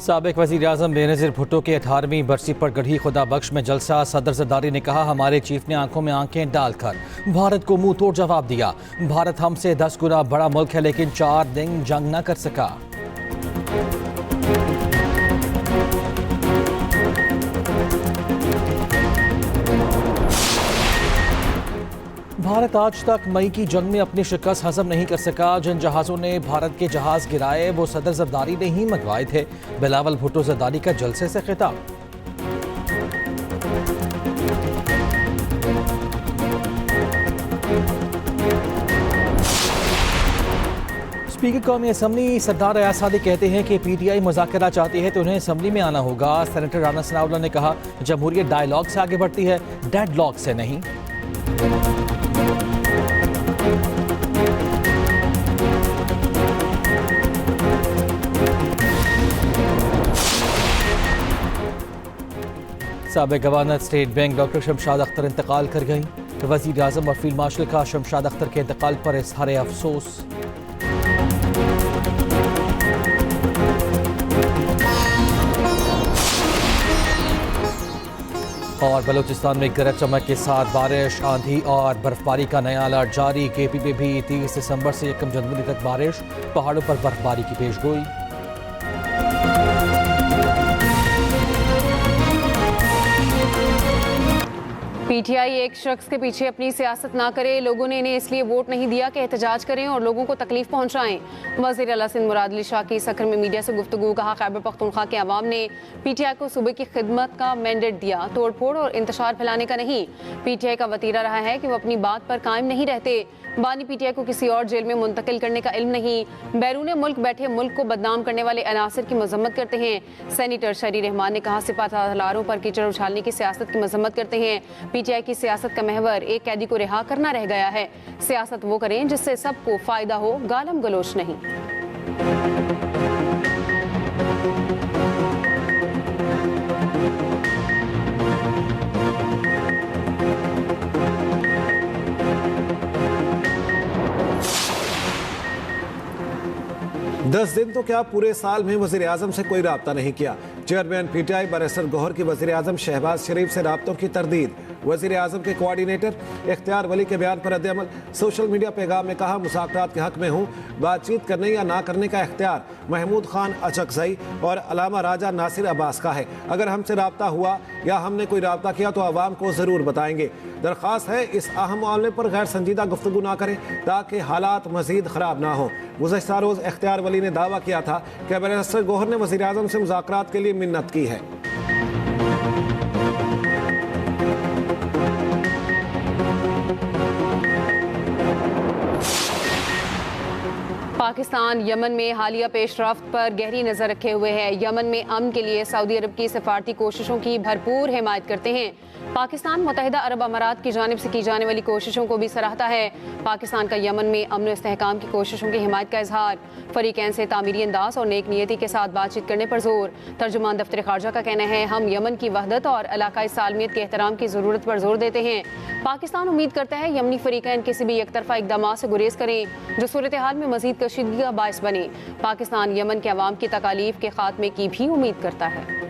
साबिक वज़ीर आज़म बेनज़ीर भुट्टो के 18वीं बरसी पर गढ़ी खुदा बख्श में जलसा। सदर ज़रदारी ने कहा, हमारे चीफ ने आंखों में आंखें डालकर भारत को मुंह तोड़ जवाब दिया। भारत हमसे 10 गुना बड़ा मुल्क है, लेकिन 4 दिन जंग न कर सका। भारत आज तक मई की जंग में अपनी शिकस्त हजम नहीं कर सका। जिन जहाज़ों ने भारत के जहाज गिराए वो सदर जरदारी ने ही मंगवाए थे। बिलावल भुट्टो जरदारी का जलसे से खिताब। स्पीकर कौमी असम्बली सरदार अयाज सादिक कहते हैं कि PTI मुज़ाकरा चाहती है तो उन्हें असम्बली में आना होगा। सेनेटर राना सनाउल्लाह ने कहा, जमहूरियत डायलॉग से आगे बढ़ती है, डेडलॉक से नहीं। साबिक governor state bank doctor Shamshad Akhtar इंतकाल कर गई। वज़ीर आज़म और फील्ड मार्शल का शमशाद अख्तर के इंतकाल पर इज़हार अफसोस। और बलूचिस्तान में गरज चमक के साथ बारिश, आंधी और बर्फबारी का नया अलर्ट जारी। KP में भी 30 दिसंबर से 1 जनवरी तक बारिश, पहाड़ों पर बर्फबारी की पेशगोई। PTI एक शख्स के पीछे अपनी सियासत ना करे, लोगों ने इन्हें इसलिए वोट नहीं दिया कि एहतजाज करें और लोगों को तकलीफ पहुंचाएं। वज़ीर आला सिंध मुराद अली शाह की सखर में मीडिया से गुफ्तगू। कहा, खैबर पख्तूनख्वा के अवाम ने PTI को सूबे की खिदमत का मैंडेट दिया, तोड़ फोड़ और इंतशार फैलाने का नहीं। PTI का वतीरा रहा है कि वो अपनी बात पर कायम नहीं रहते। बानी PTI को किसी और जेल में मुंतकिल करने का इल्म नहीं। बैरून मुल्क बैठे मुल्क को बदनाम करने वाले अनासर की मजम्मत करते हैं। सेनेटर शरी रहमान ने कहा, सिपहसालारों पर कीचड़ उछालने की सियासत की मजम्मत करते हैं। PTI की सियासत का महवर एक कैदी को रिहा करना रह गया है। सियासत वो करें जिससे सबको फायदा हो, गालम गलोच नहीं। 10 दिन तो क्या पूरे साल में वज़ीर आज़म से कोई रब्ता नहीं किया। चेयरमैन PTI बैरिस्टर गौहर की वज़ीर आज़म शहबाज शरीफ से रब्तों की तरदीद। वज़ीर आज़म के कोऑर्डिनेटर इख्तियार वली के बयान पर रद्द-ए-अमल। सोशल मीडिया पैगाम में कहा, मुज़ाकरात के हक में हूँ, बातचीत करने या ना करने का इख्तियार महमूद खान अचकज़ई और अलामा राजा नासिर अब्बास का है। अगर हमसे रब्ता हुआ या हमने कोई रब्ता किया तो आवाम को ज़रूर बताएंगे। दरख्वास्त है इस अहम मामले पर गैर संजीदा गुफ्तगू ना करें ताकि हालात मज़ीद ख़राब ना हो। गुज़श्ता रोज़ इख्तियार वली ने दावा किया था कि बैरिस्टर गौहर ने वज़ीर आज़म से मुज़ाकरात के लिए मिन्नत की है। पाकिस्तान यमन में हालिया पेशरफ्त पर गहरी नज़र रखे हुए है। यमन में अमन के लिए सऊदी अरब की सफारती कोशिशों की भरपूर हिमायत करते हैं। पाकिस्तान मुत्तहिदा अरब अमारात की जानिब से की जाने वाली कोशिशों को भी सराहता है। पाकिस्तान का यमन में अमन इस्तेहकाम की कोशिशों की हिमायत का इजहार। फरीकैन से तामीरी अंदाज और नेक नियति के साथ बातचीत करने पर जोर। तर्जुमान दफ्तर खारजा का कहना है, हम यमन की वहदत और इलाकाई सालमियत के एहतराम की ज़रूरत पर जोर देते हैं। पाकिस्तान उम्मीद करता है यमनी फरीकैन किसी भी एकतरफा इकदाम से गुरेज करें जो सूरत हाल में मजीद कशीदगी का बायस बने। पाकिस्तान यमन के अवाम की तकालीफ के खात्मे की भी उम्मीद करता है।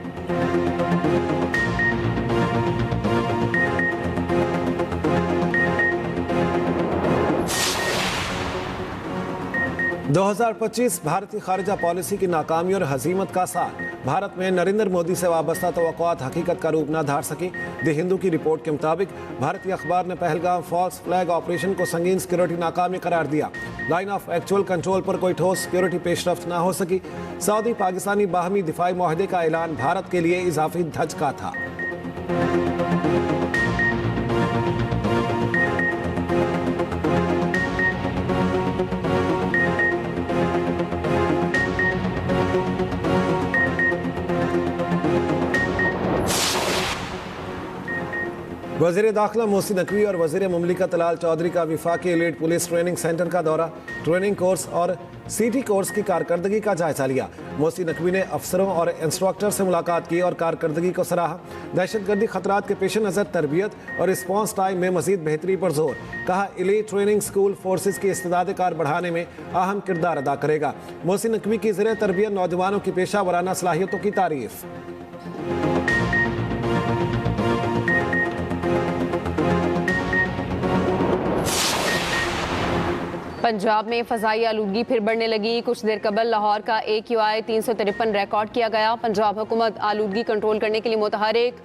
2025 भारतीय खारजा पॉलिसी की नाकामी और हजीमत का साल। भारत में नरेंद्र मोदी से वाबस्ता तवक्कुआत हकीकत का रूप न धार सकी। द हिंदू की रिपोर्ट के मुताबिक भारतीय अखबार ने पहलगाम फॉल्स फ्लैग ऑपरेशन को संगीन सिक्योरिटी नाकामी करार दिया। लाइन ऑफ एक्चुअल कंट्रोल पर कोई ठोस सिक्योरिटी पेशरफ्त न हो सकी। सऊदी पाकिस्तानी बाहमी दिफाई मुआहदे का ऐलान भारत के लिए इजाफी धचका था। वज़ीर दाखिला मोहसिन नकवी और वज़ीर मुमलिकत लाल चौधरी का विफाकी एलीट पुलिस ट्रेनिंग सेंटर का दौरा। ट्रेनिंग कोर्स और सीटी कोर्स की कारकर्दगी का जायजा लिया। मोहसिन नकवी ने अफसरों और इंस्ट्रक्टर से मुलाकात की और कारकर्दगी को सराहा। दहशतगर्दी खतरात के पेश नज़र तरबियत और रिस्पॉन्स टाइम में मजीद बेहतरी पर जोर। कहा एलीट ट्रेनिंग स्कूल फोर्सेज की इस्तेदाद कार बढ़ाने में अहम किरदार अदा करेगा। मोहसिन नकवी की ज़रिए तरबियत नौजवानों की पेशा वराना सलाहियतों की तारीफ। पंजाब में फ़ज़ाई आलूदगी फिर बढ़ने लगी। कुछ देर कबल लाहौर का AQI 353 रिकॉर्ड किया गया। पंजाब हुकूमत आलूदगी कंट्रोल करने के लिए मुतहरिक।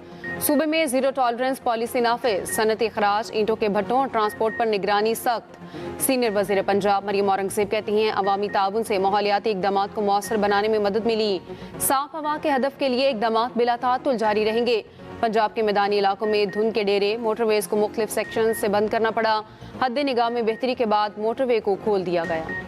सूबे में ज़ीरो टॉलरेंस पॉलिसी नाफिज। सनती खराज, ईंटों के भट्टों और ट्रांसपोर्ट पर निगरानी सख्त। सीनियर वज़ीर पंजाब मरियम औरंगज़ेब कहती हैं अवामी ताउन से माहौलियाती इक़दाम को मौसर बनाने में मदद मिली। साफ हवा के हदफ के लिए इक़दाम बिलातातुल जारी रहेंगे। पंजाब के मैदानी इलाकों में धुंध के डेरे, मोटरवेज को मुख्तलिफ सेक्शन से बंद करना पड़ा। हद निगाह में बेहतरी के बाद मोटरवे को खोल दिया गया।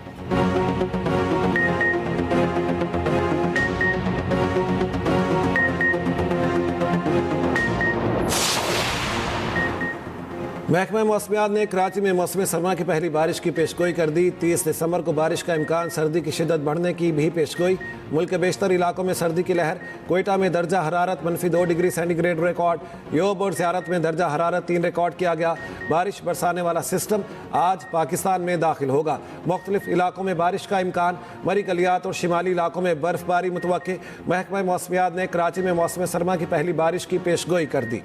महकमा मौसमियात ने कराची में मौसम सरमा की पहली बारिश की पेशगोई कर दी। 30 दिसंबर को बारिश का इम्कान, सर्दी की शिद्दत बढ़ने की भी पेशगोई। मुल्क के बेशतर इलाकों में सर्दी की लहर। कोयटा में दर्जा हरारत -2 डिग्री सेंटीग्रेड रिकॉर्ड। योब और ज़ियारत में दर्जा हरारत 3 रिकॉर्ड किया गया। बारिश बरसाने वाला सिस्टम आज पाकिस्तान में दाखिल होगा। मुख्तलिफ इलाकों में बारिश का इम्कान। मरी कलियात और शिमाली इलाकों में बर्फबारी मुतवक्के। महकमा मौसमियात ने कराची में मौसम सरमा की पहली बारिश की पेशगोई कर दी।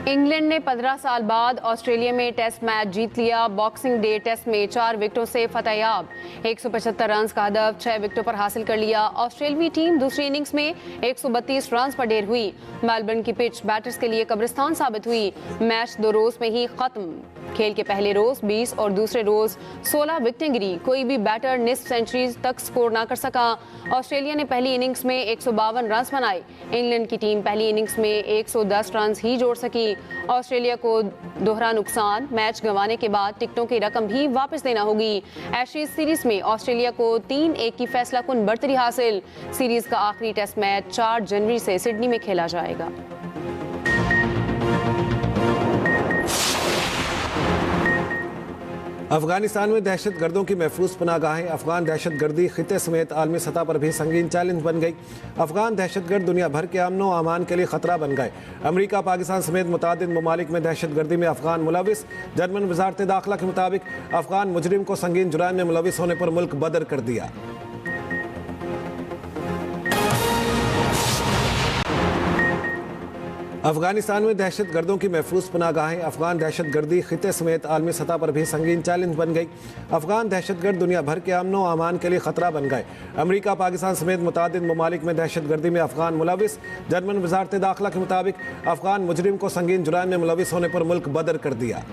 इंग्लैंड ने 15 साल बाद ऑस्ट्रेलिया में टेस्ट मैच जीत लिया। बॉक्सिंग डे टेस्ट में 4 विकेटों से फतेहयाब। 175 रन का हदफ 6 विकेटों पर हासिल कर लिया। ऑस्ट्रेलियाई टीम दूसरी इनिंग्स में 132 रन पर ढेर हुई। मेलबर्न की पिच बैटर्स के लिए कब्रिस्तान साबित हुई। मैच 2 रोज में ही खत्म। खेल के पहले रोज 20 और दूसरे रोज 16 विकेटें गिरी। कोई भी बैटर निस्फ सेंचुरी तक स्कोर ना कर सका। ऑस्ट्रेलिया ने पहली इनिंग्स में 152 रन बनाए। इंग्लैंड की टीम पहली इनिंग्स में 110 रन ही जोड़ सकी। ऑस्ट्रेलिया को दोहरा नुकसान। मैच गंवाने के बाद टिकटों की रकम भी वापस देना होगी। एशेज सीरीज में ऑस्ट्रेलिया को 3-1 की फैसलाकुन बढ़तरी हासिल। सीरीज का आखिरी टेस्ट मैच 4 जनवरी से सिडनी में खेला जाएगा। अफगानिस्तान में दहशत गर्दों की महफूज पनागाहें। अफगान दहशत गर्दी खिते समेत आलमी सतह पर भी संगीन चैलेंज बन गई। अफगान दहशत गर्द दुनिया भर के अमन व अमान के लिए खतरा बन गए। अमरीका, पाकिस्तान समेत मुतादिद ममालिक में दहशत गर्दी में अफगान मुलविस। जर्मन वजारत दाखिला के मुताबिक अफगान मुजरिम को संगीन जुराम में मुलविस होने पर मुल्क बदर कर दिया। अफगानिस्तान में दहशत गर्दों की महफूज पनागाहें। अफगान दहशत गर्दी खिते समेत आलमी सतह पर भी संगीन चैलेंज बन गई। अफगान दहशत गर्द दुनिया भर के अमन व अमान के लिए खतरा बन गए। अमरीका, पाकिस्तान समेत मुतादिद ममालिक में दहशत गर्दी में अफगान मुलविस। जर्मन वजारत दाखिला के मुताबिक अफगान मुजरिम को संगीन जुराम में मुलविस होने पर मुल्क बदर कर दिया।